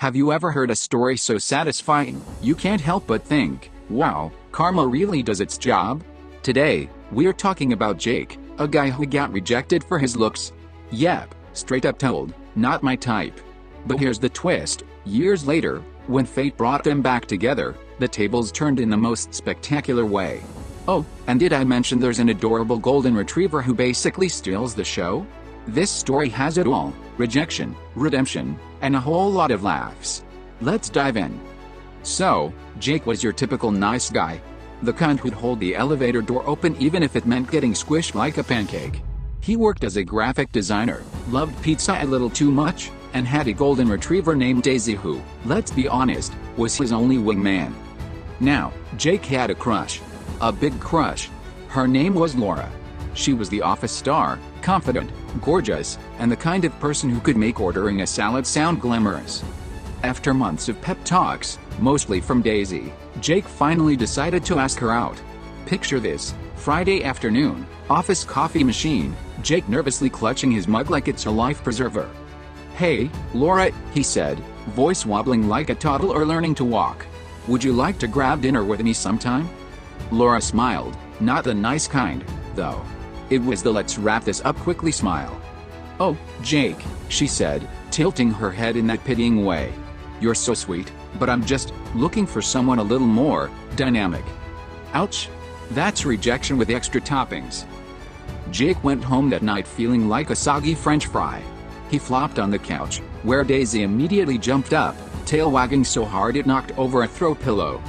Have you ever heard a story so satisfying, you can't help but think, wow, karma really does its job? Today, we're talking about Jake, a guy who got rejected for his looks. Yep, straight up told, not my type. But here's the twist, years later, when fate brought them back together, the tables turned in the most spectacular way. Oh, and did I mention there's an adorable golden retriever who basically steals the show? This story has it all: rejection, redemption, and a whole lot of laughs. Let's dive in. So, Jake was your typical nice guy. The kind who'd hold the elevator door open even if it meant getting squished like a pancake. He worked as a graphic designer, loved pizza a little too much, and had a golden retriever named Daisy who, let's be honest, was his only wingman. Now, Jake had a crush. A big crush. Her name was Laura. She was the office star, confident, gorgeous, and the kind of person who could make ordering a salad sound glamorous. After months of pep talks, mostly from Daisy, Jake finally decided to ask her out. Picture this: Friday afternoon, office coffee machine, Jake nervously clutching his mug like it's a life preserver. "Hey, Laura," he said, voice wobbling like a toddler learning to walk. "Would you like to grab dinner with me sometime?" Laura smiled, not the nice kind, though. It was the "let's wrap this up quickly" smile. "Oh, Jake," she said, tilting her head in that pitying way. "You're so sweet, but I'm just looking for someone a little more dynamic." Ouch. That's rejection with extra toppings. Jake went home that night feeling like a soggy French fry. He flopped on the couch, where Daisy immediately jumped up, tail wagging so hard it knocked over a throw pillow.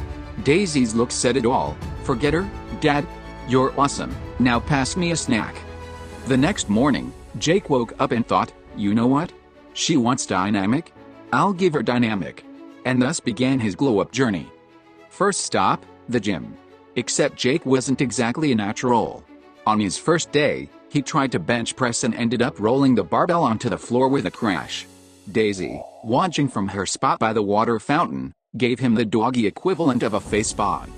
Daisy's look said it all. "Forget her, Dad. You're awesome. Now pass me a snack." The next morning, Jake woke up and thought, you know what? She wants dynamic? I'll give her dynamic. And thus began his glow-up journey. First stop, the gym. Except Jake wasn't exactly a natural. On his first day, he tried to bench press and ended up rolling the barbell onto the floor with a crash. Daisy, watching from her spot by the water fountain, gave him the doggy equivalent of a facepalm.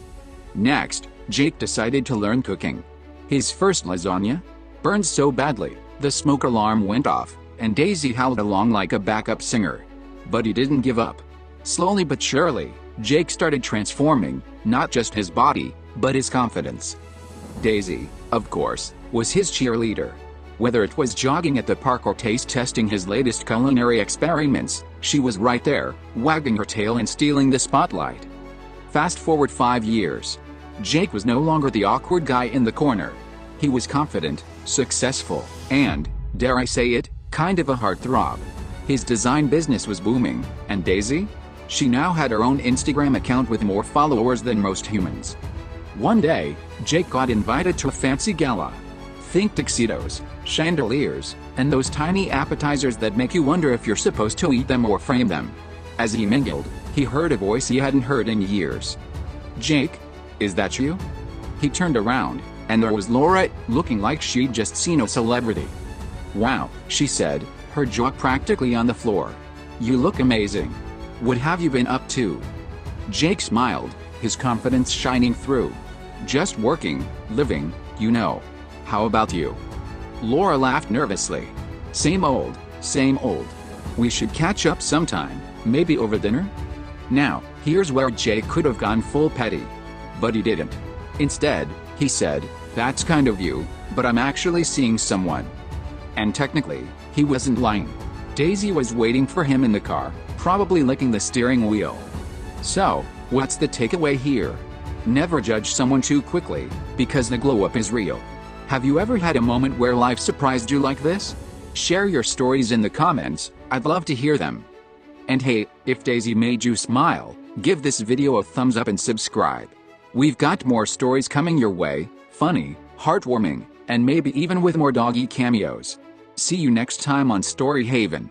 Next, Jake decided to learn cooking. His first lasagna burned so badly, the smoke alarm went off, and Daisy howled along like a backup singer. But he didn't give up. Slowly but surely, Jake started transforming, not just his body, but his confidence. Daisy, of course, was his cheerleader. Whether it was jogging at the park or taste testing his latest culinary experiments, she was right there, wagging her tail and stealing the spotlight. Fast forward 5 years. Jake was no longer the awkward guy in the corner. He was confident, successful, and, dare I say it, kind of a heartthrob. His design business was booming, and Daisy? She now had her own Instagram account with more followers than most humans. One day, Jake got invited to a fancy gala. Think tuxedos, chandeliers, and those tiny appetizers that make you wonder if you're supposed to eat them or frame them. As he mingled, he heard a voice he hadn't heard in years. "Jake? Is that you?" He turned around, and there was Laura, looking like she'd just seen a celebrity. "Wow," she said, her jaw practically on the floor. "You look amazing. What have you been up to?" Jake smiled, his confidence shining through. "Just working, living, you know. How about you?" Laura laughed nervously. Same old, same old. We should catch up sometime, maybe over dinner?" Now, here's where Jake could have gone full petty. But he didn't. Instead, he said, "That's kind of you, but I'm actually seeing someone." And technically, he wasn't lying. Daisy was waiting for him in the car, probably licking the steering wheel. So, what's the takeaway here? Never judge someone too quickly, because the glow-up is real. Have you ever had a moment where life surprised you like this? Share your stories in the comments, I'd love to hear them. And hey, if Daisy made you smile, give this video a thumbs up and subscribe. We've got more stories coming your way, funny, heartwarming, and maybe even with more doggy cameos. See you next time on Story Haven.